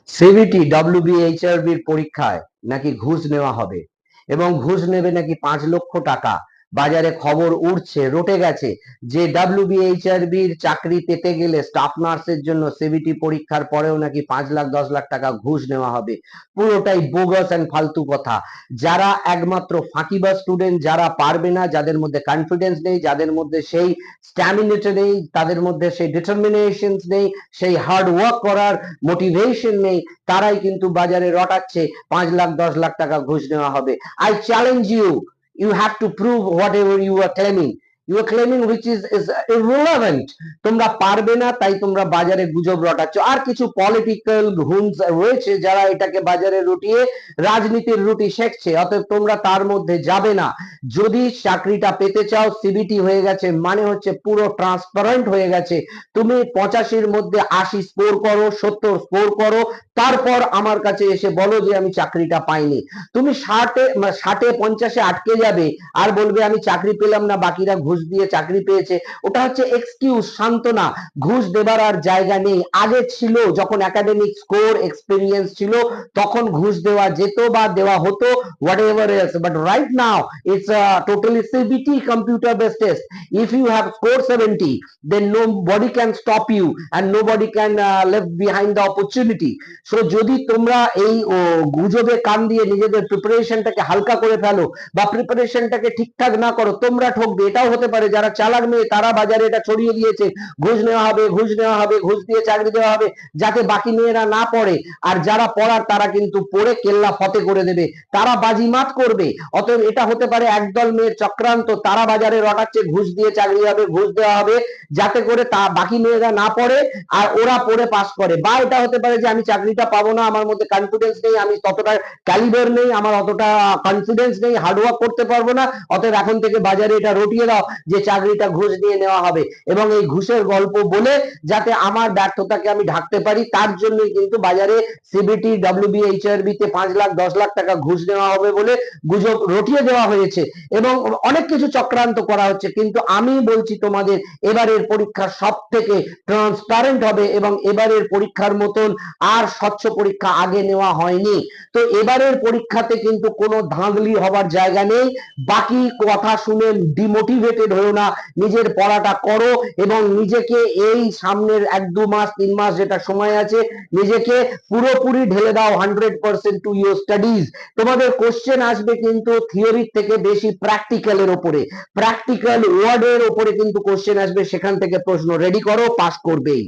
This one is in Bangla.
সিবিটি ডব্লিউবিএইচআরবির পরীক্ষায় নাকি ঘুষ নেওয়া হবে এবং ঘুষ নেবে নাকি 5 লক্ষ টাকা। বাজারে খবর উঠছে, রটে গেছে যে ডব্লিউবিএইচআরবির চাকরি পেতে গেলে স্টাফ নার্সের জন্য সিবিটি পরীক্ষার পরেও নাকি 5 লাখ 10 লাখ টাকা ঘুষ নেওয়া হবে। পুরোটাই বোগাস এন্ড ফালতু কথা। যারা একমাত্র ফাঁকিবাজ স্টুডেন্ট, যারা পারবে না, যাদের মধ্যে কনফিডেন্স নেই, যাদের মধ্যে সেই স্ট্যামিনাটা নেই, তাদের মধ্যে সেই ডিটারমিনেশন নেই, সেই হার্ড ওয়ার্ক করার মোটিভেশন নেই, তারাই কিন্তু বাজারে রটাচ্ছে 5 লাখ 10 লাখ টাকা ঘুষ নেওয়া হবে। I challenge you, you have to prove whatever you are claiming which is irrelevant. তোমরা পারবে না তাই তোমরা বাজারে গুজব রটাচ্ছ। আর কিছু পলিটিক্যাল হুমস রয়েছে যারা এটাকে বাজারে রটিয়ে রাজনীতির রুটি শেখছে, অতএব তোমরা তার মধ্যে যাবে না। যদি চাকরিটা পেতে চাও, সিবিটি হয়ে গেছে মানে হচ্ছে পুরো ট্রান্সপারেন্ট হয়ে গেছে। তুমি 85-র মধ্যে 80 স্কোর করো, 70 স্কোর করো, তারপর আমার কাছে এসে বলো যে আমি চাকরিটা পাইনি। তুমি 60-এ 50-এ আটকে যাবে আর বলবে আমি চাকরি পেলাম না, বাকিরা ঘুষ দিয়ে চাকরি পেয়েছে। ওটা হচ্ছে এক্সকিউজ, সান্ত্বনা। ঘুষ দেবার আর জায়গা নেই। আগে ছিল, যখন একাডেমিক স্কোর এক্সপেরিয়েন্স ছিল তখন ঘুষ দেওয়া যেত বা দেওয়া হতো, whatever else, but right now it's a totally CBT computer based test. If you have scored 70, then nobody can stop you and nobody can left behind the opportunity. So যদি তোমরা এই গুজবে কান দিয়ে নিজেদের প্রিপারেশনটাকে হালকা করে ফেলো বা প্রিপারেশনটাকে ঠিকঠাক না করো, তোমরা ঠকবে। এটাও হতে পারে যারা চালাক মেয়ে তারা বাজারে এটা ছড়িয়ে দিয়েছে, ঘুষ নেওয়া হবে, ঘুষ নেওয়া হবে, ঘুষ দিয়ে চাকরি দেওয়া হবে, যাতে বাকি মেয়েরা না পড়ে। আর যারা পড়ার তারা কিন্তু পড়ে কেল্লা ফতে করে দেবে, তারা বাজিমাত করবে। অতএব এটা হতে পারে একদল মেয়ের চক্রান্ত, তারা বাজারে রটাচ্ছে ঘুষ দিয়ে চাকরি হবে, ঘুষ দেওয়া হবে, যাতে করে তা বাকি মেয়েরা না পড়ে আর ওরা পড়ে পাস করে। বা এটা হতে পারে যে আমি চাকরিটা পাবো না, আমার মধ্যে কনফিডেন্স নেই, আমি ততটা ক্যালিবার নেই, আমার অতটা কনফিডেন্স নেই, হার্ডওয়ার্ক করতে পারবো না, অতএব এখন থেকে বাজারে এটা রটিয়ে দাও যে চাকরিটা ঘুষ দিয়ে নেওয়া হবে। এবং এই ঘুষের গল্প বলে যাতে আমার ব্যর্থতাকে আমি ঢাকতে পারি, তার জন্যই কিন্তু বাজারে সিবিটি ডব্লিউবিএইচআরবি তে 5 লাখ 10 লাখ টাকা ঘুষ নেওয়া হবে বলে গুজব রটিয়ে দেওয়া হয়েছে এবং অনেক কিছু চক্রান্ত করা হচ্ছে। কিন্তু আমি বলছি তোমাদের, এবারের পরীক্ষা সব থেকে ট্রান্সপারেন্ট হবে এবং এবারের পরীক্ষার মতন আর স্বচ্ছ পরীক্ষা আগে নেওয়া হয়নি। তো এবারের পরীক্ষাতে কিন্তু কোনো ধাঁধলি হবার জায়গা নেই। বাকি কথা শুনে ডিমোটিভেটেড হয়েও না, নিজের পড়াটা করো এবং নিজেকে এই সামনের 1-2 মাস 3 মাস যেটা সময় আছে, নিজেকে পুরোপুরি ঢেলে দাও 100% টু ইউর স্টাডিজ। তোমাদের কোশ্চেন আসবে কিন্তু থিওরির থেকে বেশি প্র্যাকটিক্যালের উপরে, প্র্যাকটিক্যাল ওয়ার্ডের উপরে কিন্তু কোশ্চেন আসবে, সেখান থেকে প্রশ্ন রেডি করো, পাস করবেই।